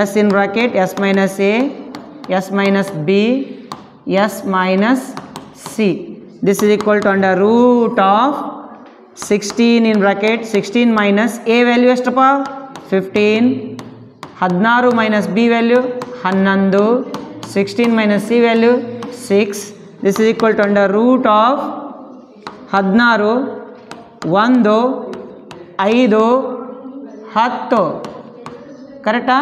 S in bracket S minus A S minus B S minus C. This is equal to under root of 16 in bracket 16 minus A value ಎಷ್ಟಪ್ಪ? 15. 16 minus B value 11. 16 minus C value 6. This is equal to under root of 16 1 5 10. ಕರೆಕ್ಟಾ?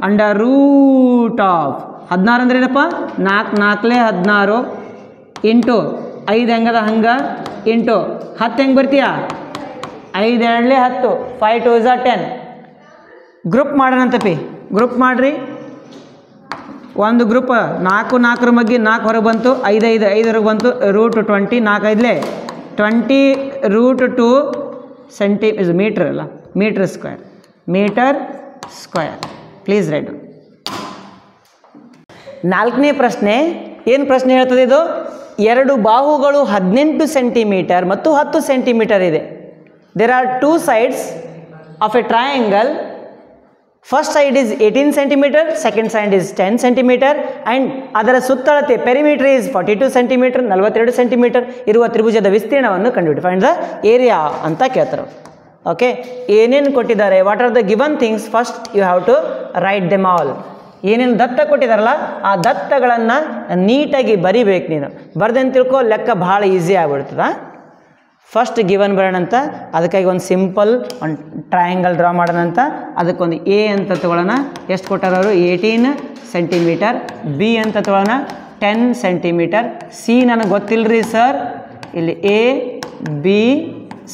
Under root of 16 ಅಂದ್ರೆ ಏನಪ್ಪ? 4 4 16 into 5 ಹೆಂಗದ ಹಂಗೆ into 10 ಹೆಂಗೆ ಬರ್ತೀಯ? 5 2 10 5 2 is 10. Group ಮಾಡೋಣಂತಪಿ. Group ಮಾಡಿರಿ. ಒಂದು ಗ್ರೂಪ್ 4 4 ಬಗ್ಗೆ 4 ಹೊರಗೆ ಬಂತು, 5 5 5 ಹೊರಗೆ ಬಂತು, ರೂಟ್ 20 4 5 20 ರೂಟ್ 2 ಮೀಟ್ರ್ ಅಲ್ಲ, metre square. Metre square. Please write. 4ನೇ ಪ್ರಶ್ನೆ. ಏನು ಪ್ರಶ್ನೆ ಹೇಳ್ತದೆ ಇದು? 2 ಬಾಹುಗಳು 18 ಸೆಂಟಿಮೀಟರ್ ಮತ್ತು 10 ಸೆಂಟಿಮೀಟರ್ ಇದೆ. There are 2 sides of a triangle. First side is 18 centimetre, second side is 10 centimetre and ಅದರ ಸುತ್ತಳತೆ ಪೆರಿಮೀಟರ್ ಈಸ್ 42 ಸೆಂಟಿಮೀಟರ್, 42 ಸೆಂಟಿಮೀಟರ್ ಇರುವ ತ್ರಿಭುಜದ ವಿಸ್ತೀರ್ಣವನ್ನು ಕಂಡುಹಿಡಿ. ಫೈಂಡ್ ದ ಏರಿಯಾ ಅಂತ ಕೇಳ್ತಾರೆ. ಓಕೆ, ಏನೇನು ಕೊಟ್ಟಿದ್ದಾರೆ? What are the given things? First you have to write them all. ಏನೇನು ದತ್ತ ಕೊಟ್ಟಿದ್ದಾರಲ್ಲ ಆ ದತ್ತಗಳನ್ನು ನೀಟಾಗಿ ಬರಿಬೇಕು ನೀನು. ಬರ್ದೇನು ತಿಳ್ಕೊ, ಲೆಕ್ಕ ಭಾಳ ಈಸಿ ಆಗ್ಬಿಡ್ತದ. ಫಸ್ಟ್ ಗಿವನ್ ಬರೋಣಂತ. ಅದಕ್ಕಾಗಿ ಒಂದು ಸಿಂಪಲ್ ಒಂದು ಟ್ರಯಾಂಗಲ್ ಡ್ರಾ ಮಾಡೋಣಂತ. ಅದಕ್ಕೊಂದು ಎ ಅಂತ ತೊಗೊಳ್ಳೋಣ. ಎಷ್ಟು ಕೊಟ್ಟಾರ ಅವರು? 18 ಸೆಂಟಿಮೀಟರ್. ಬಿ ಅಂತ ತೊಗೊಳ್ಳೋಣ 10 ಸೆಂಟಿಮೀಟರ್. ಸಿ ನನಗೆ ಗೊತ್ತಿಲ್ಲರಿ ಸರ್, ಇಲ್ಲಿ ಎ ಬಿ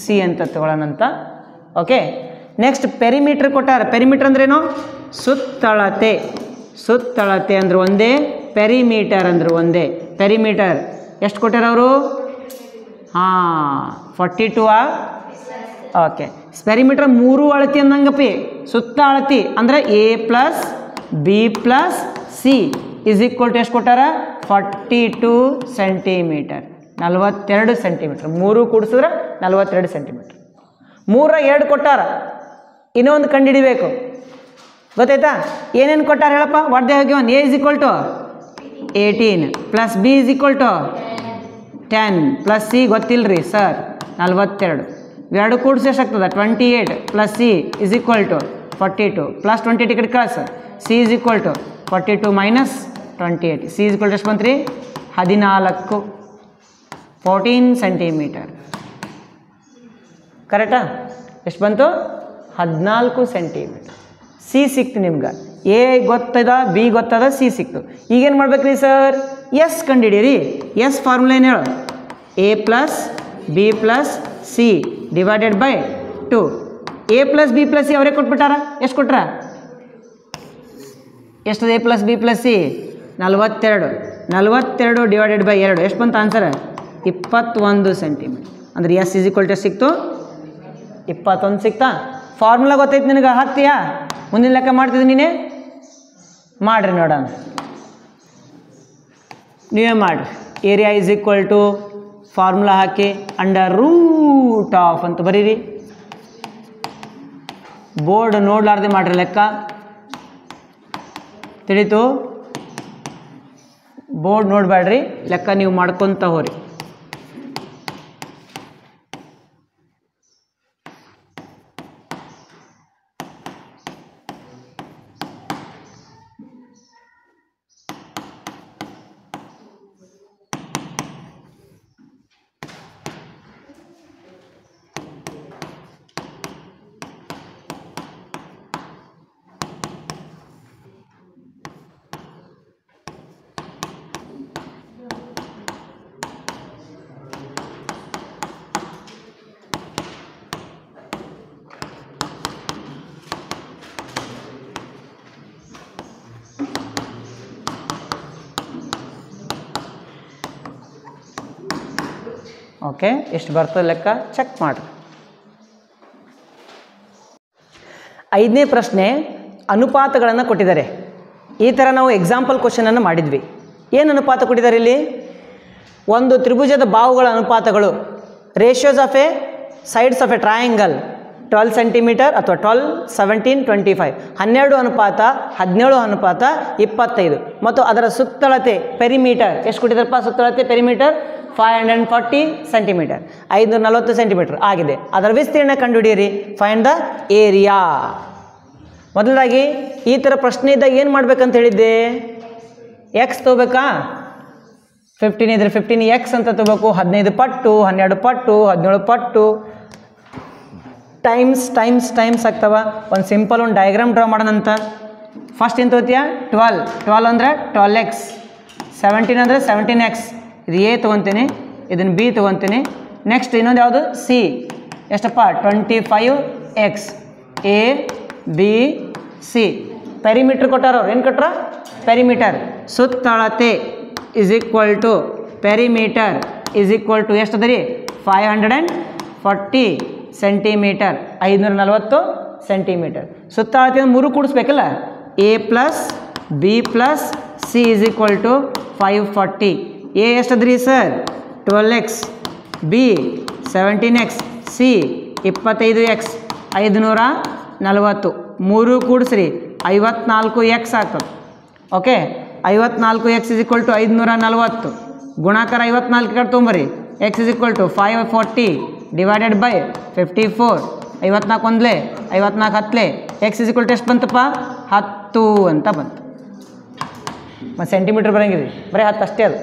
ಸಿ ಅಂತ ತೊಗೊಳ್ಳೋಣಂತ. ಓಕೆ, ನೆಕ್ಸ್ಟ್ ಪೆರಿಮೀಟ್ರ್ ಕೊಟ್ಟಾರ. ಪೆರಿಮೀಟ್ರ್ ಅಂದ್ರೇನು? ಸುತ್ತಳತೆ. ಸುತ್ತಳತೆ ಅಂದ್ರೆ ಒಂದೇ, ಪೆರಿಮೀಟರ್ ಅಂದ್ರೆ ಒಂದೇ. ಪೆರಿಮೀಟರ್ ಎಷ್ಟು ಕೊಟ್ಟಾರ ಅವರು? 42. ಓಕೆ, ಪೆರಿಮೀಟರ್ 3 ಅಳತಿ ಅಂದಂಗಪ್ಪಿ. ಸುತ್ತ ಅಳತಿ ಅಂದರೆ A plus B plus C is equal to ಎಷ್ಟು ಕೊಟ್ಟಾರ? 42 ಸೆಂಟಿಮೀಟರ್. 42 ಸೆಂಟಿಮೀಟರ್. 3 ಕೂಡಿಸಿದ್ರೆ 42 ಸೆಂಟಿಮೀಟರ್. 3 2 ಕೊಟ್ಟಾರ. ಇನ್ನೊಂದು ಕಂಡುಹಿಡಿಬೇಕು, ಗೊತ್ತಾಯ್ತಾ? ಏನೇನು ಕೊಟ್ಟಾರ ಹೇಳಪ್ಪ? What they have given? A is equal to 18 plus B is equal to 10 plus C ಗೊತ್ತಿಲ್ಲರಿ ಸರ್ 42. ಎರಡು ಕೂಡಿಸಿ ಎಷ್ಟಾಗ್ತದೆ? 28 plus C is equal to 42 plus 28 ಈ ಕಡೆ ಕಳಿಸ್. C is equal to 42 minus 28. C is equal to ಎಷ್ಟು ಬಂತು ರೀ? 14. 14 ಸೆಂಟಿಮೀಟರ್. ಕರೆಕ್ಟಾ? ಎಷ್ಟು ಬಂತು? 14 ಸೆಂಟಿಮೀಟರ್. ಸಿ ಸಿಕ್ತು ನಿಮ್ಗೆ. ಎ ಗೊತ್ತದ, ಬಿ ಗೊತ್ತದ, ಸಿ ಸಿಕ್ತು. ಈಗೇನು ಮಾಡ್ಬೇಕ್ರಿ ಸರ್? ಎಸ್ ಕಂಡುಹಿಡೀರಿ. ಎಸ್ ಫಾರ್ಮುಲಾ ಏನು ಹೇಳು? A plus B plus C divided by 2. A plus B plus C ಅವರೇ ಕೊಟ್ಬಿಟ್ಟಾರ. ಎಷ್ಟು ಕೊಟ್ರ? ಎಷ್ಟು? A plus B plus C 42. 42 divided by 2 ಎಷ್ಟು ಬಂತು ಆನ್ಸರ್? 21 ಸೆಂಟಿಮೀಟರ್. ಅಂದರೆ ಎಸ್ ಈಸ್ ಈಕ್ವಲ್ ಟು ಸಿಕ್ತು 21 ಸಿಕ್ತಾ. ಫಾರ್ಮುಲಾ ಗೊತ್ತೈತೆ ನಿನಗೆ, ಹಾಕ್ತೀಯಾ? ಮುಂದಿನ ಲೆಕ್ಕ ಮಾಡ್ತಿದ್ದೀನಿ, ನೀನೇ ಮಾಡಿರಿ ನೋಡೋಣ. ನೀವೇ ಮಾಡಿರಿ. Area is equal to formula ಹಾಕಿ ಅಂಡರ್ ರೂಟ್ ಆಫ್ ಅಂತ ಬರೀರಿ. ಬೋರ್ಡ್ ನೋಡ್ಲಾರ್ದೆ ಮಾಡಿರಿ ಲೆಕ್ಕ, ತಿಳಿತು? ಬೋರ್ಡ್ ನೋಡಬೇಡ್ರಿ, ಲೆಕ್ಕ ನೀವು ಮಾಡ್ಕೊತ ಹೋರಿ. ಓಕೆ, ಎಷ್ಟು ಬರ್ತದೆ ಲೆಕ್ಕ ಚೆಕ್ ಮಾಡಿರಿ. 5ನೇ ಪ್ರಶ್ನೆ, ಅನುಪಾತಗಳನ್ನು ಕೊಟ್ಟಿದ್ದಾರೆ. ಈ ಥರ ನಾವು ಎಕ್ಸಾಂಪಲ್ ಕ್ವಶನನ್ನು ಮಾಡಿದ್ವಿ. ಏನು ಅನುಪಾತ ಕೊಟ್ಟಿದ್ದಾರೆ ಇಲ್ಲಿ? ಒಂದು ತ್ರಿಭುಜದ ಬಾಹುಗಳ ಅನುಪಾತಗಳು, ratios of a sides of a triangle 12 centimetre ಅಥವಾ 12, 17, 25, 12 ಅನುಪಾತ 17 ಅನುಪಾತ 25 ಮತ್ತು ಅದರ ಸುತ್ತಳತೆ ಪೆರಿಮೀಟರ್ ಎಷ್ಟು ಕೊಟ್ಟಿದ್ದಾರಪ್ಪ? ಸುತ್ತಳತೆ ಪೆರಿಮೀಟರ್ 540 ಸೆಂಟಿಮೀಟರ್, 540 ಸೆಂಟಿಮೀಟರ್ ಆಗಿದೆ. ಅದರ ವಿಸ್ತೀರ್ಣ ಕಂಡುಹಿಡಿಯಿರಿ. Find the area. ಮೊದಲದಾಗಿ ಈ ಥರ ಪ್ರಶ್ನೆ ಇದ್ದಾಗ ಏನು ಮಾಡ್ಬೇಕಂತ ಹೇಳಿದ್ದೆ? ಎಕ್ಸ್ ತೊಗೋಬೇಕಾ? 15 ಇದ್ರೆ 15 ಎಕ್ಸ್ ಅಂತ ತೊಗೋಬೇಕು. 15 ಪಟ್ಟು, 12 ಪಟ್ಟು, 17 ಪಟ್ಟು, ಟೈಮ್ಸ್ ಟೈಮ್ಸ್ ಟೈಮ್ಸ್ ಆಗ್ತಾವ. ಒಂದು ಸಿಂಪಲ್ ಒಂದು ಡಯಾಗ್ರಾಮ್ ಡ್ರಾ ಮಾಡೋಣಂತ. ಫಸ್ಟ್ ಏನು ತೊಗೋತೀಯ? 12 ಅಂದರೆ 12x, 17 ಅಂದರೆ 17x. ಇದು ಎ ತೊಗೊತೀನಿ, ಇದನ್ನು ಬಿ ತೊಗೊತೀನಿ. ನೆಕ್ಸ್ಟ್ ಇನ್ನೊಂದು ಯಾವುದು? ಸಿ. ಎಷ್ಟಪ್ಪ? 25x, A B C. Perimeter ಕೊಟ್ಟಾರವ್ರು, ಏನು ಕೊಟ್ರ? ಪೆರಿಮೀಟರ್. ಸುತ್ತಳತೆ is equal to perimeter is equal to ಎಷ್ಟು ಅದ ರೀ? 540 ಸೆಂಟಿಮೀಟರ್, 540 ಸೆಂಟಿಮೀಟರ್. ಸುತ್ತಳತೆ 3 ಕೂಡಿಸ್ಬೇಕಲ್ಲ? A plus B plus C is equal to 540. A ಎಷ್ಟದ್ರಿ sir? 12x, B 17x, C 25x, 540. 3 ಕೂಡಿಸ್ರಿ 54x ಆಗ್ತದೆ. Okay, 54x is equal to 540 ಗುಣಾಕಾರ 54 ಕಡೆ ತೊಗೊಂಬರಿ. X is equal to 540 divided by 54. 54 ಒಂದ್ಲೆ 54 ಹತ್ತಲೆ. ಎಕ್ಸ್ ಇಸ್ ಈಕ್ವಲ್ ಟು ಎಷ್ಟು ಬಂತಪ್ಪ? 10 ಅಂತ ಬಂತು. ಮತ್ತು ಸೆಂಟಿಮೀಟ್ರ್ ಬರೋಂಗಿರಿ, ಬರೀ 10 ಅಷ್ಟೇ ಅದು.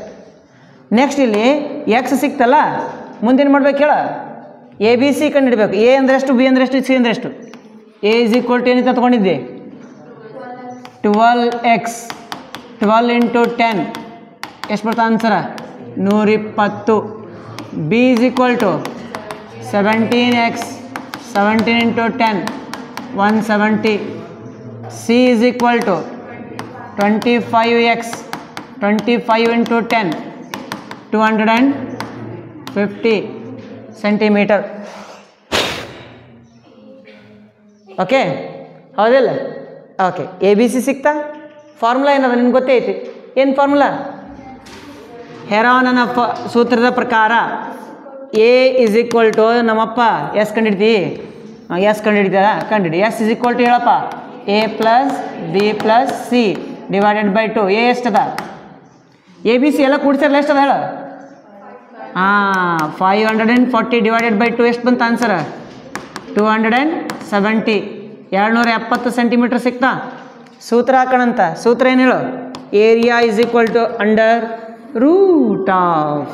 ನೆಕ್ಸ್ಟ್ ಇಲ್ಲಿ ಎಕ್ಸ್ ಸಿಕ್ತಲ್ಲ, ಮುಂದೇನು ಮಾಡ್ಬೇಕು ಹೇಳ? ಎ ಬಿ ಸಿ ಕಂಡು ಹಿಡಬೇಕು. ಎ ಅಂದರೆ ಎಷ್ಟು, ಬಿ ಅಂದರೆ ಎಷ್ಟು, ಸಿ ಅಂದರೆ ಎಷ್ಟು? ಎ ಇಸ್ ಈಕ್ವಲ್ ಟು ಏನಿತ್ತು ತೊಗೊಂಡಿದ್ದೆ? 12x, 12 ಇಂಟು 10 ಎಷ್ಟು ಬರ್ತಾ ಆನ್ಸರ? 120. B is equal to 17x, 17 into 10 170. C is equal to 25x, 25 into 10 250 centimetre. Okay, ಹೌದಿಲ್ಲ? ಓಕೆ, ಎ ಬಿ ಸಿ ಸಿಕ್ತಾ? ಫಾರ್ಮುಲಾ ಏನದ ನಿಮ್ಗೆ ಗೊತ್ತೇ ಐತಿ. ಏನು ಫಾರ್ಮುಲಾ? ಹೆರಾನನ ಸೂತ್ರದ ಪ್ರಕಾರ ಎ ಇಸ್ ಈಕ್ವಲ್ ಟು ನಮ್ಮಪ್ಪ ಎಸ್ ಕಂಡಿಡ್ತಿ? ಎಸ್ ಕಂಡಿಡ್ತೀರ? ಕಂಡಿಡಿ. ಎಸ್ ಇಸ್ ಈಕ್ವಲ್ ಟು ಹೇಳಪ್ಪ? A plus B plus C divided by 2. A ಎಷ್ಟದ? ಎ ಬಿ ಸಿ ಎಲ್ಲ ಕೂಡಿಸಿರಲ್ಲ, ಎಷ್ಟದ ಹೇಳ? 540 ಡಿವೈಡೆಡ್ ಬೈ 2 ಎಷ್ಟು ಬಂತು ಆನ್ಸರ್? 270. 270 ಸೆಂಟಿಮೀಟ್ರ್ ಸಿಕ್ತಾ? ಸೂತ್ರ ಹಾಕೋಣಂತ. ಸೂತ್ರ ಏನು ಹೇಳು? Area is equal to under root of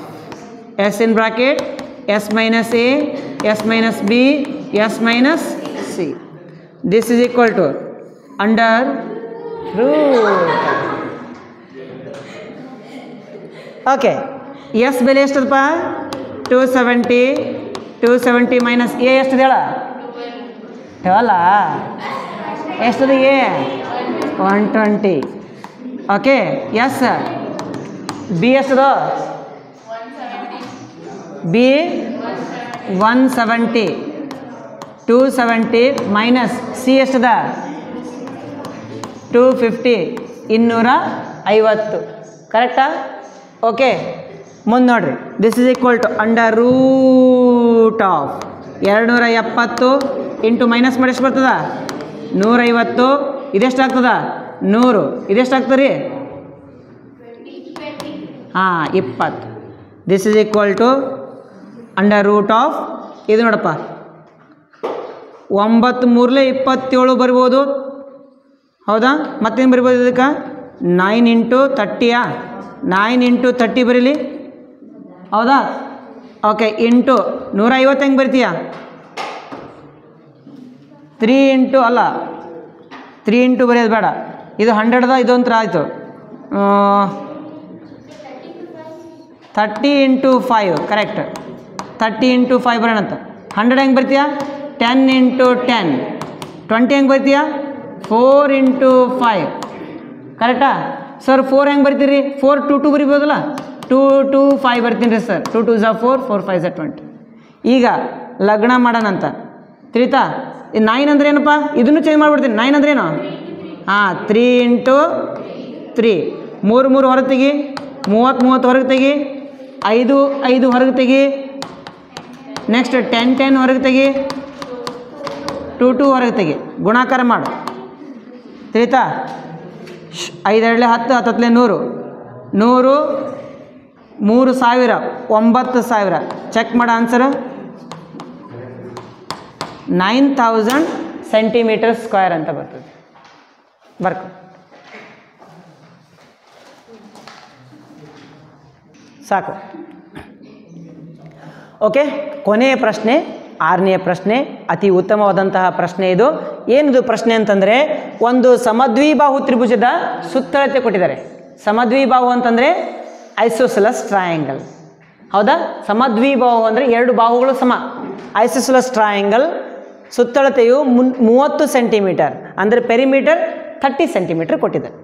S in bracket S minus A, S minus B, S minus C. This is equal to under root. Okay, S ಬೆಲೆ ಎಷ್ಟದಪ್ಪ? 270. 270 minus A ಎಷ್ಟದ ಹೇಳ? 12. ಎಷ್ಟದ ಎ? 120. Okay, S. ಬಿ ಎಷ್ಟದ? B 170 270 minus C ಎಷ್ಟದ 250 250 ಕರೆಕ್ಟಾ? Okay, ಮುಂದೆ ನೋಡ್ರಿ. This is equal to under root of 270 into minus ಮಾಡಿ ಎಷ್ಟು ಬರ್ತದ 150. ಇದೆಷ್ಟು ಆಗ್ತದ 100. ಇದೆಷ್ಟು ಆಗ್ತದೆ ರೀ? ಹಾಂ 20. This is equal to under root of ಇದು ನೋಡಪ್ಪ 9 3 27 ಬರ್ಬೋದು. ಹೌದಾ? ಮತ್ತೇನು ಬರ್ಬೋದು ಇದಕ್ಕೆ? 9 ಇಂಟು 30ಯಾ? 9 ಇಂಟು 30 ಬರೀಲಿ. ಹೌದಾ? ಓಕೆ, ಇಂಟು 150 ಹೆಂಗೆ ಬರ್ತೀಯಾ? 3 ಇಂಟು ಅಲ್ಲ 3 ಇಂಟು ಬರೆಯೋದು ಬೇಡ. ಇದು 100ದ ಇದೊಂಥರ ಆಯಿತು. 30 ಇಂಟು 5 ಕರೆಕ್ಟ್. 30 ಇಂಟು 5 ಬರೋಣಂತ. 100 ಹೆಂಗೆ ಬರ್ತೀಯಾ? 10 ಇಂಟು 10. 20 ಹೆಂಗೆ ಬರ್ತೀಯಾ? 4 ಇಂಟು 5 ಕರೆಕ್ಟಾ? ಸರ್ 4 ಹೆಂಗೆ ಬರ್ತೀರಿ? 4 2 2 ಬರಿಬೋದಲ್ಲ? 2 2 5 ಬರ್ತೀನಿ ರೀ ಸರ್. 2 2 ಝ 4 4 5 ಝ 20. ಈಗ ಲಗ್ನ ಮಾಡೋಣಂತ ತಿಳಿತಾ? 9 ಅಂದ್ರೆ ಏನಪ್ಪ? ಇದನ್ನು ಚೇಂಜ್ ಮಾಡಿಬಿಡ್ತೀನಿ. 9 ಅಂದ್ರೆ ಏನು? ಹಾಂ 3 ಇಂಟು 3 3 3 ಹೊರಗೆ ತೆಗಿ. 30 30 ಹೊರಗೆ ತೆಗಿ. 5 5 ಹೊರಗೆ ತೆಗಿ. ನೆಕ್ಸ್ಟ್ 10 10 ಹೊರಗೆ ತೆಗಿ. 2 2 ಹೊರಗೆ ತೆಗಿ. ಗುಣಾಕಾರ ಮಾಡು ತಿಳಿತಾ? 5 2 10 10 100 100 3000 9000. ಚೆಕ್ ಮಾಡೋ ಆನ್ಸರ್ 9000 ಸೆಂಟಿಮೀಟರ್ ಸ್ಕ್ವೇರ್ ಅಂತ ಬರ್ತದೆ. ಬರ್ಕ ಸಾಕು. ಓಕೆ, ಕೊನೆಯ ಪ್ರಶ್ನೆ 6ನೇ ಪ್ರಶ್ನೆ. ಅತಿ ಉತ್ತಮವಾದಂತಹ ಪ್ರಶ್ನೆ ಇದು. ಏನಿದು ಪ್ರಶ್ನೆ ಅಂತಂದರೆ, ಒಂದು ಸಮದ್ವಿಬಾಹು ತ್ರಿಭುಜದ ಸುತ್ತಳತೆ ಕೊಟ್ಟಿದ್ದಾರೆ. ಸಮದ್ವಿಬಾಹು ಅಂತಂದರೆ ಐಸೋಸೆಲಸ್ ಟ್ರಯಾಂಗಲ್. ಹೌದಾ? ಸಮದ್ವಿಬಾಹು ಅಂದರೆ 2 ಬಾಹುಗಳು ಸಮ. ಐಸೋಸೆಲಸ್ ಟ್ರಯಾಂಗಲ್ ಸುತ್ತಳತೆಯು 30 ಸೆಂಟಿಮೀಟರ್ ಅಂದರೆ ಪೆರಿಮೀಟರ್ 30 ಸೆಂಟಿಮೀಟರ್ ಕೊಟ್ಟಿದ್ದಾರೆ.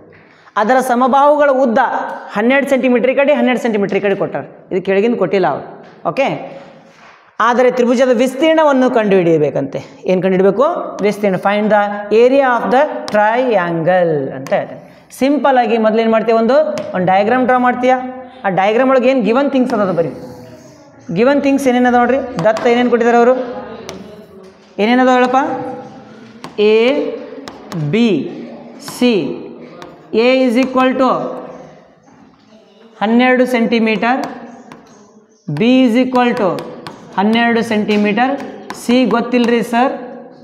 ಅದರ ಸಮಬಾಹುಗಳ ಉದ್ದ 12 ಸೆಂಟಿಮೀಟರ್ ಈ ಕಡೆ 12 ಸೆಂಟಿಮೀಟರ್ ಈ ಕಡೆ ಕೊಟ್ಟಾರೆ. ಇದು ಕೆಳಗಿಂದ ಕೊಟ್ಟಿಲ್ಲ ಅವರು. ಓಕೆ, ಆದರೆ ತ್ರಿಭುಜದ ವಿಸ್ತೀರ್ಣವನ್ನು ಕಂಡುಹಿಡಿಯಬೇಕಂತೆ. ಏನು ಕಂಡುಹಿಡಬೇಕು? ವಿಸ್ತೀರ್ಣ. Find the area of the triangle ಅಂತ ಹೇಳ್ತಾರೆ. ಸಿಂಪಲ್ ಆಗಿ ಮೊದಲೇನು ಮಾಡ್ತೀವಿ? ಒಂದು ಡಯಾಗ್ರಾಮ್ ಡ್ರಾ ಮಾಡ್ತೀಯಾ? ಆ ಡಯಾಗ್ರಾಮ್ ಒಳಗೆ ಏನು ಗಿವನ್ ಥಿಂಗ್ಸ್ ಅದ ಬರೀ. ಗಿವನ್ ಥಿಂಗ್ಸ್ ಏನೇನದ ನೋಡ್ರಿ. ದತ್ತ ಏನೇನು ಕೊಟ್ಟಿದ್ದಾರೆ ಅವರು? ಏನೇನದ ಹೇಳಪ್ಪ? A B C. A is equal to 12 centimetre. B is equal to 12 centimetre. C ಗೊತ್ತಿಲ್ಲ ರೀ ಸರ್,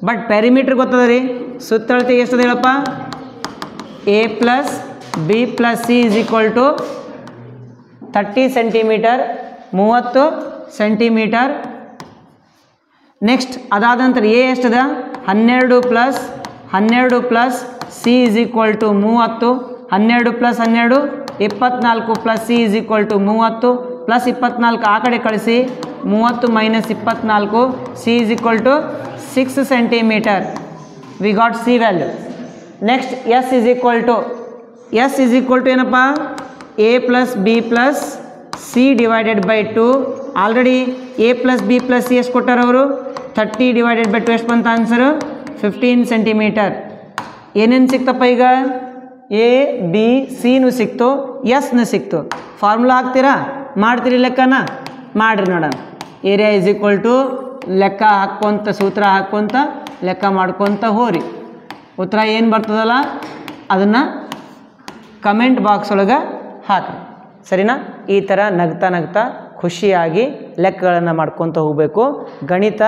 ಬಟ್ ಪೆರಿಮೀಟ್ರ್ ಗೊತ್ತದ ರೀ. ಸುತ್ತಳತೆ ಎಷ್ಟದ ಹೇಳಪ್ಪ? A plus B plus C is equal to 30 centimetre 30 centimetre. Next ಅದಾದ ನಂತರ ಎ ಎಷ್ಟದ? 12 plus C is equal to 30. 12 plus 12 24 plus C is equal to 30 plus 24 ಆ ಕಡೆ ಕಳಿಸಿ. 30 minus 24 C is equal to 6 centimetre. We got C value. Next S is equal to ಏನಪ್ಪ? A plus B plus C divided by 2. Already A plus B plus C ಎಷ್ಟು ಕೊಟ್ಟಾರ ಅವರು? 30 divided by 2 ಎಷ್ಟು ಬಂತ answer? 15 centimetre. ಏನೇನು ಸಿಕ್ತಪ್ಪ ಈಗ? A B ಸಿನೂ ಸಿಕ್ತು, ಎಸ್ನು ಸಿಕ್ತು. ಫಾರ್ಮುಲಾ ಹಾಕ್ತೀರಾ? ಮಾಡ್ತೀರಿ ಲೆಕ್ಕನ? ಮಾಡಿರಿ ನೋಡೋಣ. ಏರಿಯಾ ಈಸ್ ಈಕ್ವಲ್ ಟು ಲೆಕ್ಕ ಹಾಕ್ಕೊಂತ ಸೂತ್ರ ಹಾಕ್ಕೊಂತ ಲೆಕ್ಕ ಮಾಡ್ಕೊತ ಹೋರಿ. ಉತ್ತರ ಏನು ಬರ್ತದಲ್ಲ ಅದನ್ನು ಕಮೆಂಟ್ ಬಾಕ್ಸ್ ಒಳಗೆ ಹಾಕ್ರಿ. ಸರಿನಾ? ಈ ಥರ ನಗ್ತಾ ನಗ್ತಾ ಖುಷಿಯಾಗಿ ಲೆಕ್ಕಗಳನ್ನು ಮಾಡ್ಕೊತ ಹೋಗಬೇಕು. ಗಣಿತ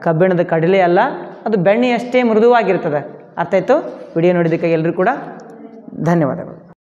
ಕಬ್ಬಿಣದ ಕಡಲೆ ಅಲ್ಲ, ಅದು ಬೆಣ್ಣೆ ಅಷ್ಟೇ ಮೃದುವಾಗಿರ್ತದೆ. ಅರ್ಥ ಆಯಿತು? ವಿಡಿಯೋ ನೋಡಿದ್ದಕ್ಕೆ ಎಲ್ಲರೂ ಕೂಡ ಧನ್ಯವಾದಗಳು.